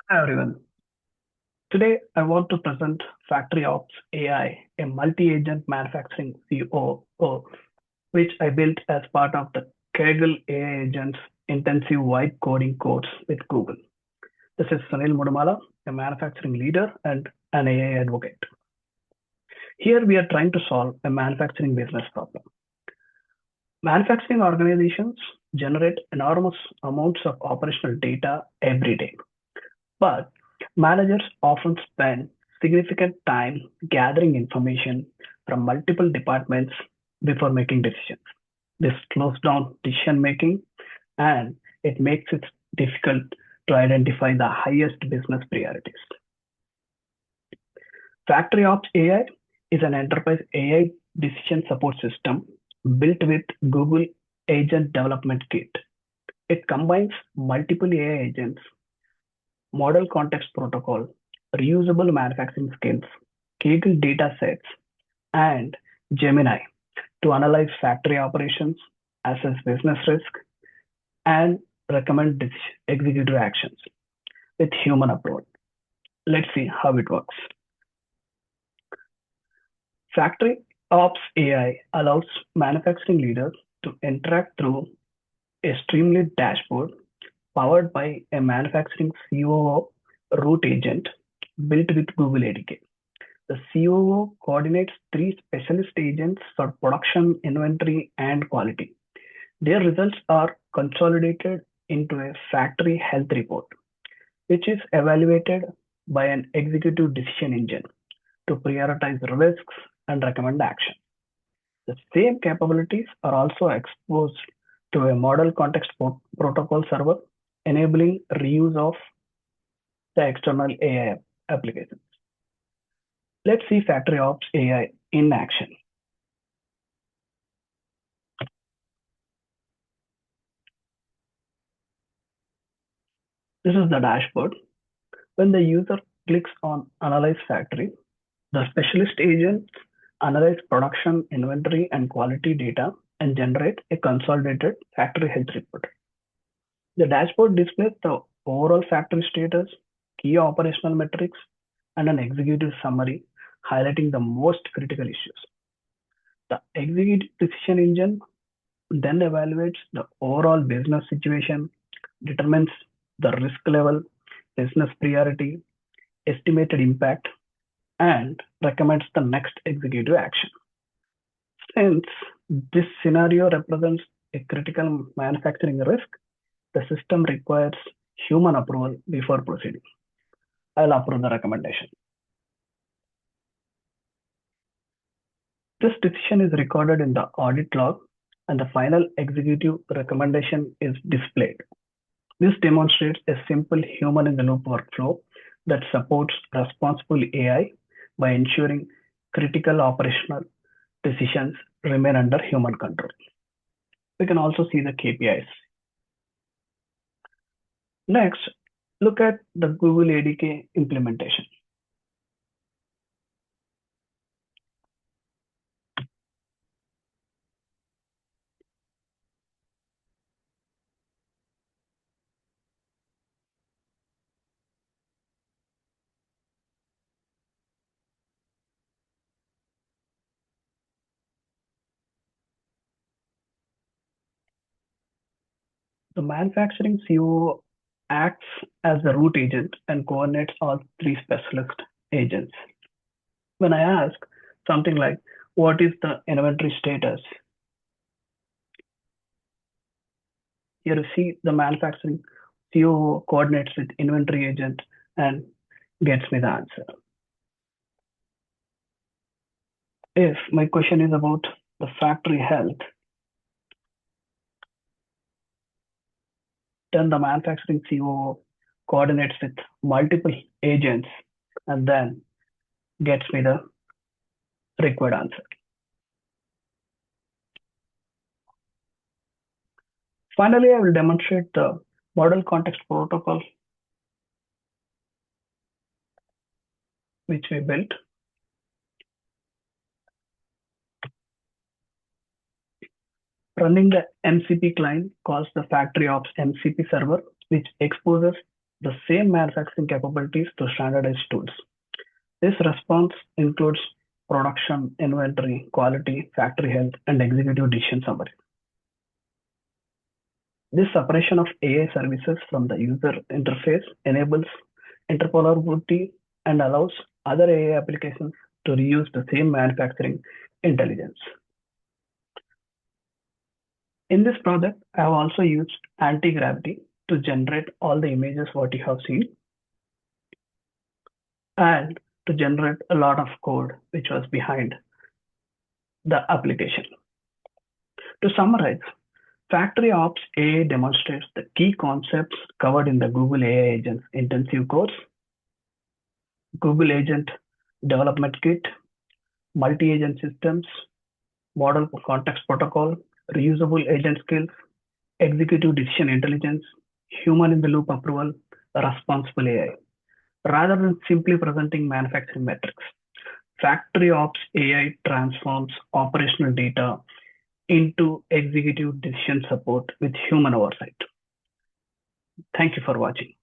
Hi everyone. Today I want to present FactoryOps AI, a multi-agent manufacturing COO, which I built as part of the Kaggle AI Agents intensive vibe coding course with Google. This is Sunil Mudumala, a manufacturing leader and an AI advocate. Here we are trying to solve a manufacturing business problem. Manufacturing organizations generate enormous amounts of operational data every day. But managers often spend significant time gathering information from multiple departments before making decisions. This slows down decision making and it makes it difficult to identify the highest business priorities. FactoryOps AI is an enterprise AI decision support system built with Google Agent Development Kit. It combines multiple AI agents, model context protocol, reusable manufacturing skills, Kaggle data sets, and Gemini to analyze factory operations, assess business risk, and recommend executive actions with human approach. Let's see how it works. Factory Ops AI allows manufacturing leaders to interact through a streamlined dashboard powered by a manufacturing COO root agent built with Google ADK. The COO coordinates three specialist agents for production, inventory, and quality. Their results are consolidated into a factory health report, which is evaluated by an executive decision engine to prioritize risks and recommend action. The same capabilities are also exposed to a model context protocol server, enabling reuse of the external AI applications. Let's see FactoryOps AI in action. This is the dashboard. When the user clicks on Analyze Factory, the specialist agents analyze production, inventory, and quality data and generate a consolidated factory health report. The dashboard displays the overall factory status, key operational metrics, and an executive summary highlighting the most critical issues. The executive decision engine then evaluates the overall business situation, determines the risk level, business priority, estimated impact, and recommends the next executive action. Since this scenario represents a critical manufacturing risk, the system requires human approval before proceeding. I'll approve the recommendation. This decision is recorded in the audit log and the final executive recommendation is displayed. This demonstrates a simple human in the loop workflow that supports responsible AI by ensuring critical operational decisions remain under human control. We can also see the KPIs. Next, look at the Google ADK implementation. The manufacturing COO acts as the root agent and coordinates all three specialist agents. When I ask something like, what is the inventory status? Here you see the manufacturing COO coordinates with inventory agent and gets me the answer. If my question is about the factory health, then the manufacturing COO coordinates with multiple agents and then gets me the required answer. Finally, I will demonstrate the model context protocol which we built. Running the MCP client calls the FactoryOps MCP server, which exposes the same manufacturing capabilities to standardized tools. This response includes production, inventory, quality, factory health, and executive decision summary. This separation of AI services from the user interface enables interoperability and allows other AI applications to reuse the same manufacturing intelligence. In this project, I have also used anti-gravity to generate all the images what you have seen and to generate a lot of code which was behind the application. To summarize, FactoryOps AI demonstrates the key concepts covered in the Google AI Agents intensive course, Google Agent Development Kit, multi-agent systems, model context protocol, reusable agent skills, executive decision intelligence, human in the loop approval, responsible AI. Rather than simply presenting manufacturing metrics, FactoryOps AI transforms operational data into executive decision support with human oversight. Thank you for watching.